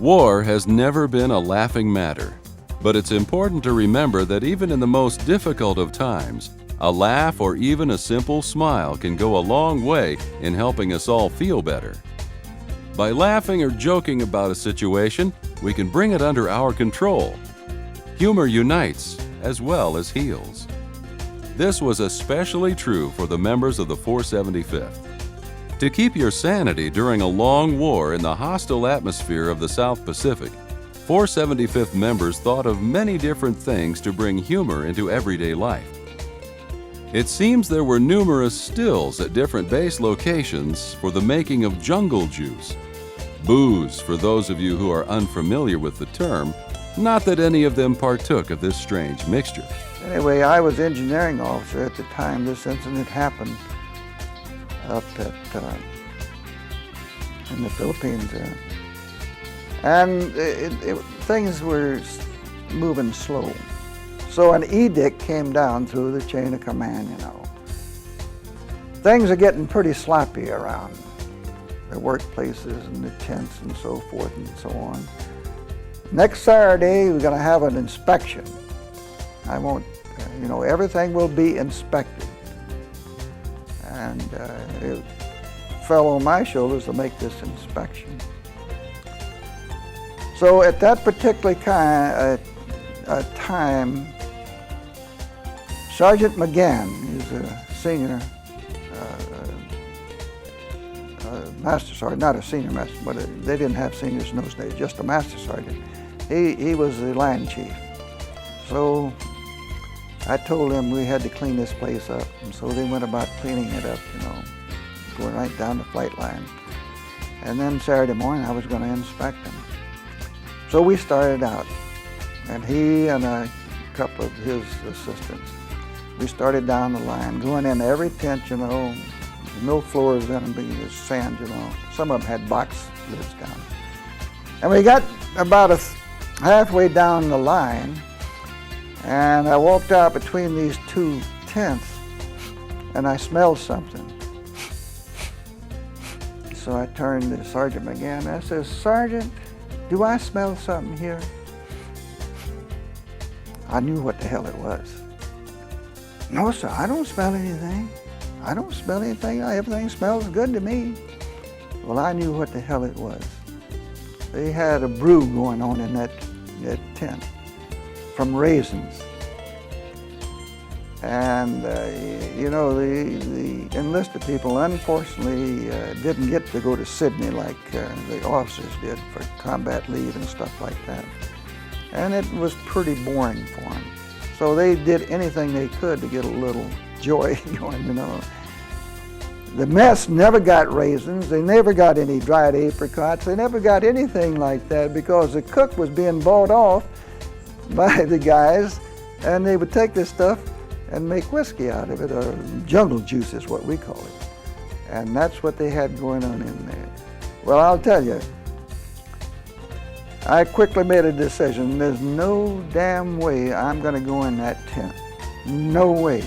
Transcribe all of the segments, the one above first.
War has never been a laughing matter, but it's important to remember that even in the most difficult of times, a laugh or even a simple smile can go a long way in helping us all feel better. By laughing or joking about a situation, we can bring it under our control. Humor unites as well as heals. This was especially true for the members of the 475th. To keep your sanity during a long war in the hostile atmosphere of the South Pacific, 475th members thought of many different things to bring humor into everyday life. It seems there were numerous stills at different base locations for the making of jungle juice. Booze, for those of you who are unfamiliar with the term, not that any of them partook of this strange mixture. Anyway, I was engineering officer at the time this incident happened up at in the Philippines there. And things were moving slow. So an edict came down through the chain of command, you know. Things are getting pretty sloppy around the workplaces and the tents and so forth and so on. Next Saturday, we're gonna have an inspection. I won't, everything will be inspected. And it fell on my shoulders to make this inspection. So at that particular time, Sergeant McGann, he's a senior master sergeant, not a senior master, but they didn't have seniors in those days, just a master sergeant. He was the line chief. So I told them we had to clean this place up, and so they went about cleaning it up, going right down the flight line. And then Saturday morning I was going to inspect them. So we started out, and he and a couple of his assistants, we started down the line, going in every tent, no floors in them, being just sand, Some of them had box lids down. And we got about halfway down the line, and I walked out between these two tents, and I smelled something. So I turned to Sergeant McGann, and I said, "Sergeant, do I smell something here?" I knew what the hell it was. "No, sir, I don't smell anything. I don't smell anything. Everything smells good to me." Well, I knew what the hell it was. They had a brew going on in that tent from raisins. And, the enlisted people, unfortunately, didn't get to go to Sydney like the officers did for combat leave and stuff like that. And it was pretty boring for them. So they did anything they could to get a little joy going, The mess never got raisins. They never got any dried apricots. They never got anything like that because the cook was being bought off by the guys, and they would take this stuff and make whiskey out of it, or jungle juice is what we call it. And that's what they had going on in there. Well, I'll tell you, I quickly made a decision. There's no damn way I'm gonna go in that tent. No way.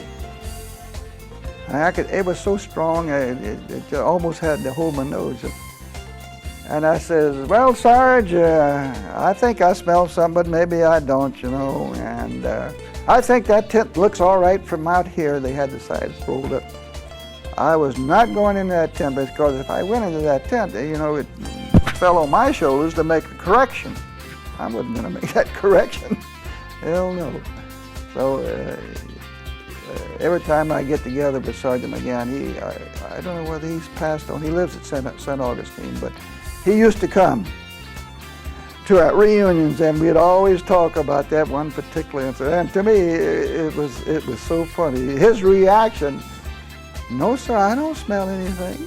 It was so strong, it almost had to hold my nose. And I says, "Well, Sarge, I think I smell something, but maybe I don't, and I think that tent looks all right from out here." They had the sides rolled up. I was not going into that tent because if I went into that tent, it fell on my shoulders to make a correction. I wasn't going to make that correction. Hell no. So every time I get together with Sergeant McGann, I don't know whether he's passed on. He lives at St. Augustine, but he used to come to our reunions, and we'd always talk about that one particular incident. And to me, it was so funny. His reaction, "No, sir, I don't smell anything."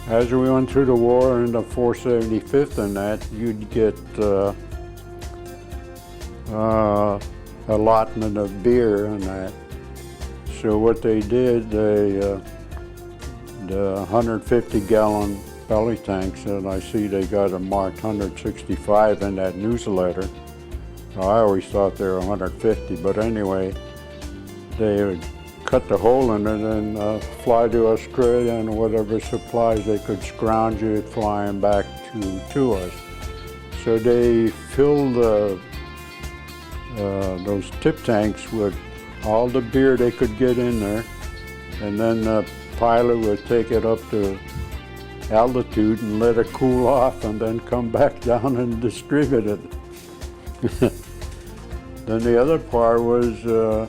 As we went through the war in the 475th and that, you'd get allotment of beer and that. So what they did, the 150-gallon belly tanks, and I see they got them marked 165 in that newsletter. I always thought they were 150, but anyway, they would cut the hole in it and fly to Australia, and whatever supplies they could scrounge it flying back to us. So they filled those tip tanks with all the beer they could get in there, and then the pilot would take it up to altitude and let it cool off, and then come back down and distribute it. Then the other part was the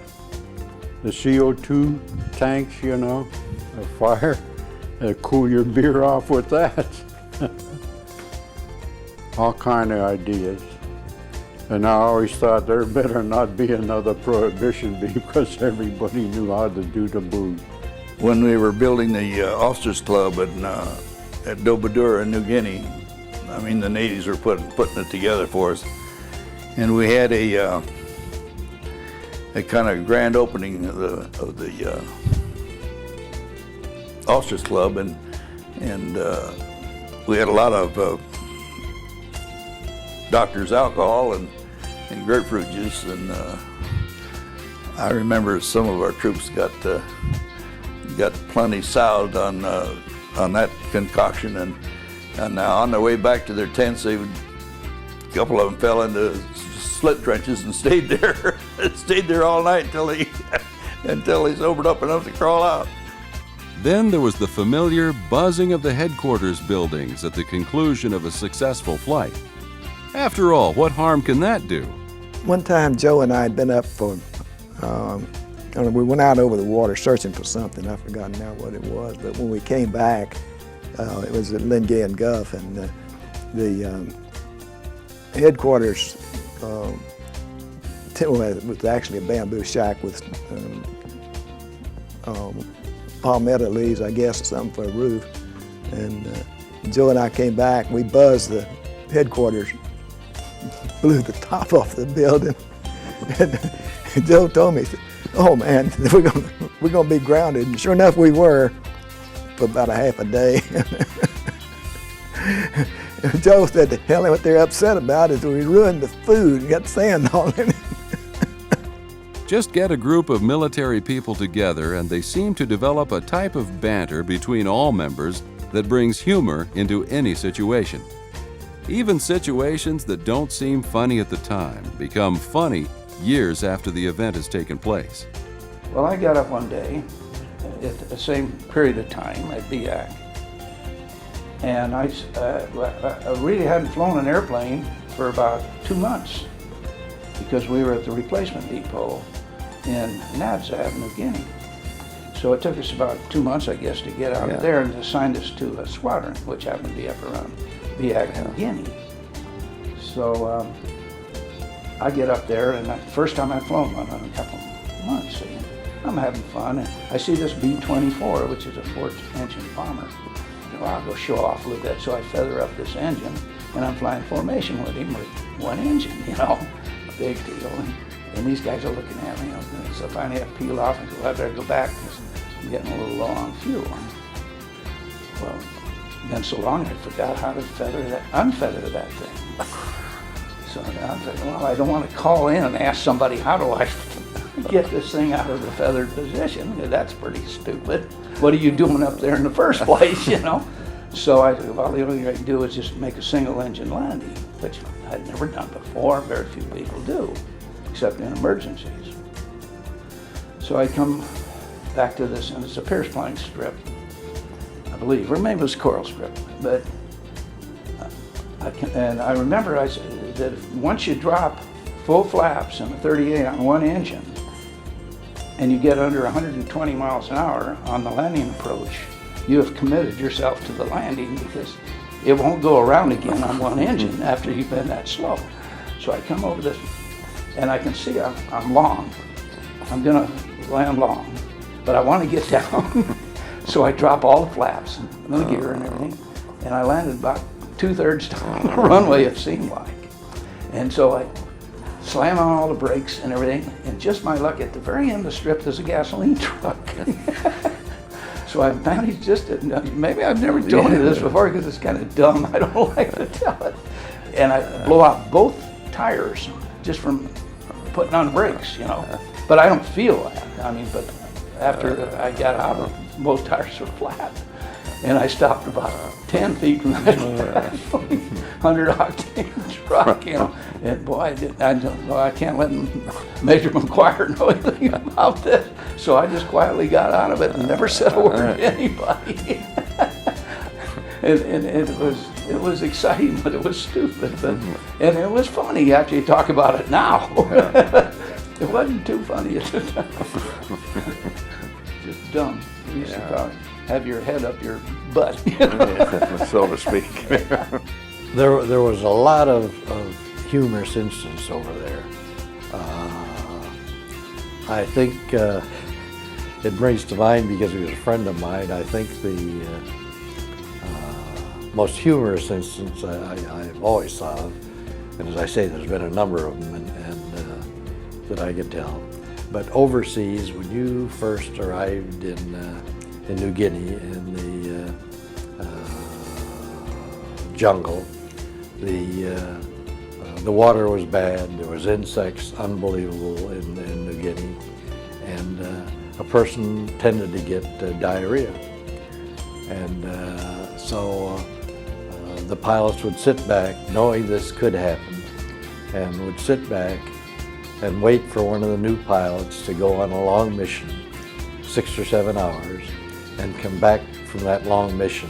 CO2 tanks, you know, a fire, cool your beer off with that. All kind of ideas. And I always thought there better not be another prohibition because everybody knew how to do the booze. When we were building the Officers Club at Dobadura in New Guinea, I mean, the natives were putting it together for us. And we had a kind of grand opening of the Officers Club, and we had a lot of Doctor's alcohol and grapefruit juice, and I remember some of our troops got plenty soused on that concoction, and now on their way back to their tents, a couple of them fell into slit trenches and stayed there. Stayed there all night until they sobered up enough to crawl out. Then there was the familiar buzzing of the headquarters buildings at the conclusion of a successful flight. After all, what harm can that do? One time, Joe and I had been up for, we went out over the water searching for something. I've forgotten now what it was, but when we came back, it was at Lingayen Gulf, and the headquarters was actually a bamboo shack with palmetto leaves, I guess, or something for a roof. And Joe and I came back, we buzzed the headquarters, blew the top off the building. And Joe told me, "Oh man, we're gonna be grounded." And sure enough, we were for about a half a day. Joe said, "The hell, what they're upset about is we ruined the food and got sand all in it." Just get a group of military people together and they seem to develop a type of banter between all members that brings humor into any situation. Even situations that don't seem funny at the time become funny years after the event has taken place. Well, I got up one day at the same period of time at BIAC, and I really hadn't flown an airplane for about 2 months because we were at the replacement depot in Nabzab, New Guinea. So it took us about 2 months, I guess, to get out of there, and assigned us to a squadron, which happened to be up around BIAC, New Guinea. So I get up there, and the first time I'd flown one in a couple of months. See, I'm having fun, and I see this B-24, which is a 4th-engine bomber. Well, I'll go show off a little bit, so I feather up this engine, and I'm flying formation with him with one engine, you know, a big deal. And these guys are looking at me, so finally I peel off and go, I better go back because I'm getting a little low on fuel. Well, been so long I forgot how to unfeather that thing. So I'm thinking, well, I don't want to call in and ask somebody, how do I get this thing out of the feathered position? That's pretty stupid. What are you doing up there in the first place, you know? So I said, well, the only thing I can do is just make a single engine landing, which I'd never done before, very few people do, except in emergencies. So I come back to this, and it's a Pierce plank strip, I believe, or maybe it was coral strip, but I remember I said that once you drop full flaps in a 38 on one engine, and you get under 120 miles an hour on the landing approach, you have committed yourself to the landing because it won't go around again on one engine after you've been that slow. So I come over this, and I can see I'm long. I'm gonna land long, but I want to get down. So I drop all the flaps and the gear and everything, and I landed about 2/3 down the runway, it seemed like. And so I slam on all the brakes and everything, and just my luck, at the very end of the strip, there's a gasoline truck. So I managed just to, maybe I've never told you this before because it's kind of dumb, I don't like to tell it. And I blow out both tires just from putting on brakes, you know. But I don't feel that, I mean, but after I got out, both tires were flat. And I stopped about 10 feet from that 100 octane truck, you know. And boy, I can't let Major McGuire know anything about this. So I just quietly got out of it and never said a word to anybody. and it was exciting, but it was stupid. And it was funny after you talk about it now. It wasn't too funny at the time. Just dumb. You used to have your head up your butt, so to speak. There was a lot of humorous incidents over there. I think it brings to mind, because he was a friend of mine, I think the most humorous instance I've always thought of, and as I say, there's been a number of them and that I could tell. But overseas, when you first arrived in New Guinea, in the jungle, the water was bad. There was insects, unbelievable in New Guinea, and a person tended to get diarrhea, and so the pilots would sit back, knowing this could happen, and would sit back and wait for one of the new pilots to go on a long mission, 6 or 7 hours, and come back from that long mission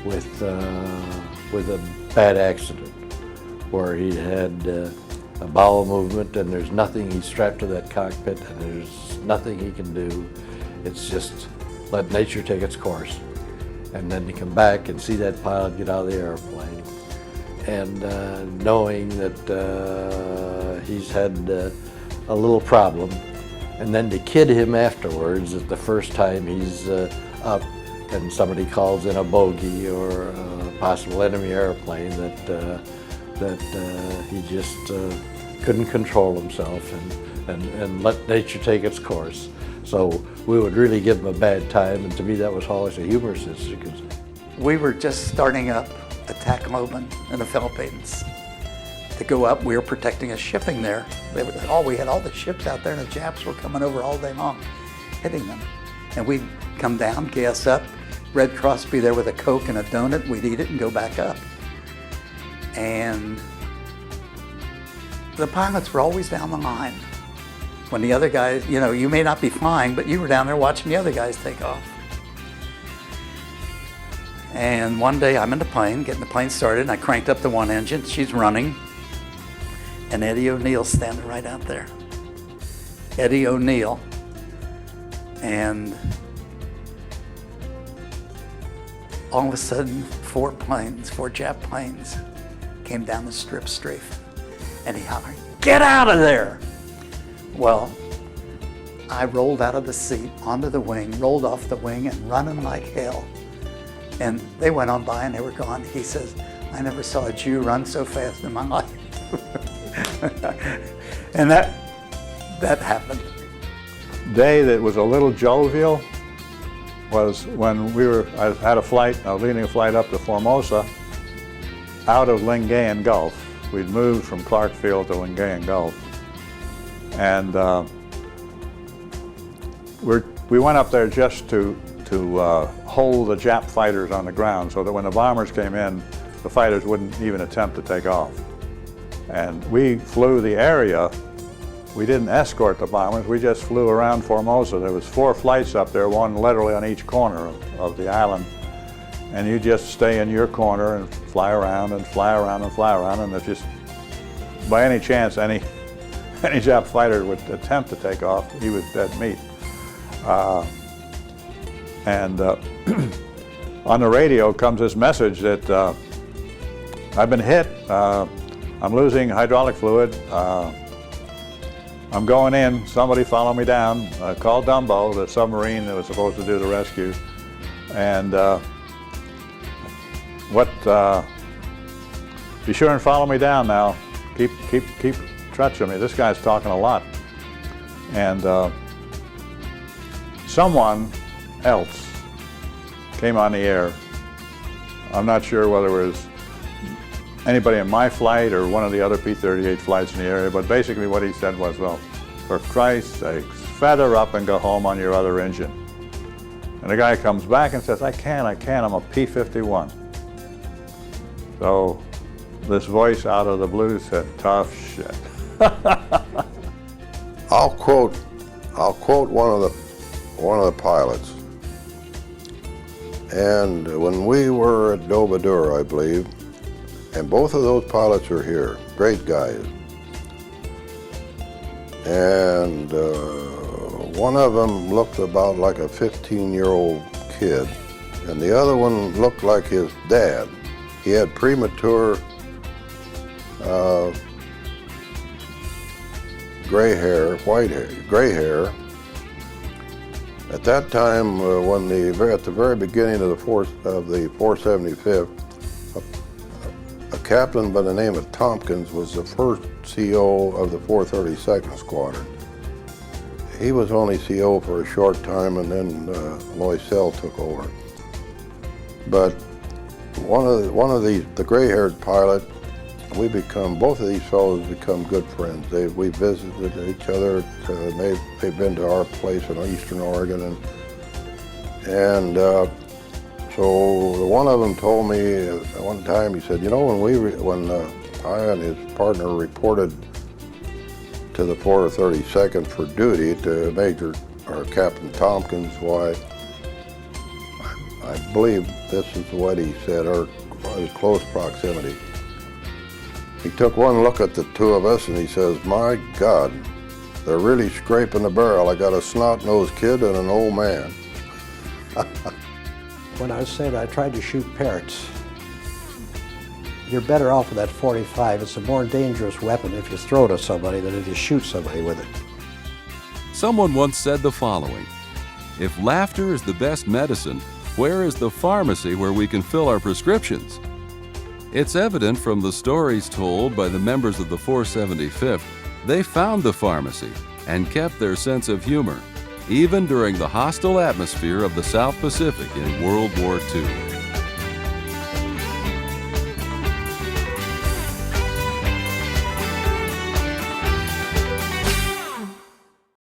with a bad accident where he had a bowel movement, and there's nothing, he's strapped to that cockpit, and there's nothing he can do. It's just let nature take its course. And then to come back and see that pilot get out of the airplane, and knowing that he's had a little problem, and then to kid him afterwards that the first time he's up and somebody calls in a bogey or a possible enemy airplane, that he just couldn't control himself and let nature take its course. So we would really give him a bad time, and to me that was always a humorous incident. We were just starting up at Tacloban in the Philippines. To go up, we were protecting a shipping there. We had all the ships out there, and the Japs were coming over all day long, hitting them. And we'd come down, gas up, Red Cross be there with a Coke and a donut, we'd eat it and go back up. And the pilots were always down the line. When the other guys, you know, you may not be flying, but you were down there watching the other guys take off. And one day I'm in the plane, getting the plane started, and I cranked up the one engine, she's running, and Eddie O'Neill's standing right out there. Eddie O'Neill. And all of a sudden, 4 Jap planes came down the strip strafe, and he hollered, "Get out of there!" Well, I rolled out of the seat, onto the wing, rolled off the wing, and running like hell. And they went on by and they were gone. He says, "I never saw a Jew run so fast in my life." And that happened. Day that was a little jovial was when I had a flight, I was leading a flight up to Formosa out of Lingayen Gulf. We'd moved from Clarkfield to Lingayen Gulf. And we went up there just to hold the Jap fighters on the ground so that when the bombers came in, the fighters wouldn't even attempt to take off. And we flew the area. We didn't escort the bombers, we just flew around Formosa. There was 4 flights up there, one literally on each corner of the island. And you just stay in your corner and fly around and fly around and fly around, and if just by any chance any Jap fighter would attempt to take off, he was dead meat. On the radio comes this message that I've been hit, I'm losing hydraulic fluid, I'm going in, somebody follow me down, call Dumbo, the submarine that was supposed to do the rescue, and be sure and follow me down now, keep touch of me. This guy's talking a lot. And someone else came on the air. I'm not sure whether it was anybody in my flight or one of the other P-38 flights in the area, but basically what he said was, well, for Christ's sakes, feather up and go home on your other engine. And the guy comes back and says, I can't, I'm a P-51. So this voice out of the blue said, tough shit. I'll quote one of the pilots. And when we were at Dobadur, I believe, and both of those pilots are here, great guys. And one of them looked about like a 15-year-old kid, and the other one looked like his dad. He had premature gray hair. At that time, at the very beginning of the 475th, a captain by the name of Tompkins was the first CO of the 432nd Squadron. He was only CO for a short time, and then Loisel took over. But the gray-haired pilot, both of these fellows become good friends. We visited each other. They've been to our place in Eastern Oregon, and so one of them told me one time. He said, "You know, when I and his partner reported to the 432nd for duty to Major or Captain Tompkins, why, I believe this is what he said, or close proximity. He took one look at the two of us and he says, my God, they're really scraping the barrel. I got a snot-nosed kid and an old man." When I said I tried to shoot parrots, you're better off with that .45. It's a more dangerous weapon if you throw it at somebody than if you shoot somebody with it. Someone once said the following: if laughter is the best medicine, where is the pharmacy where we can fill our prescriptions? It's evident from the stories told by the members of the 475th, they found the pharmacy and kept their sense of humor, even during the hostile atmosphere of the South Pacific in World War II.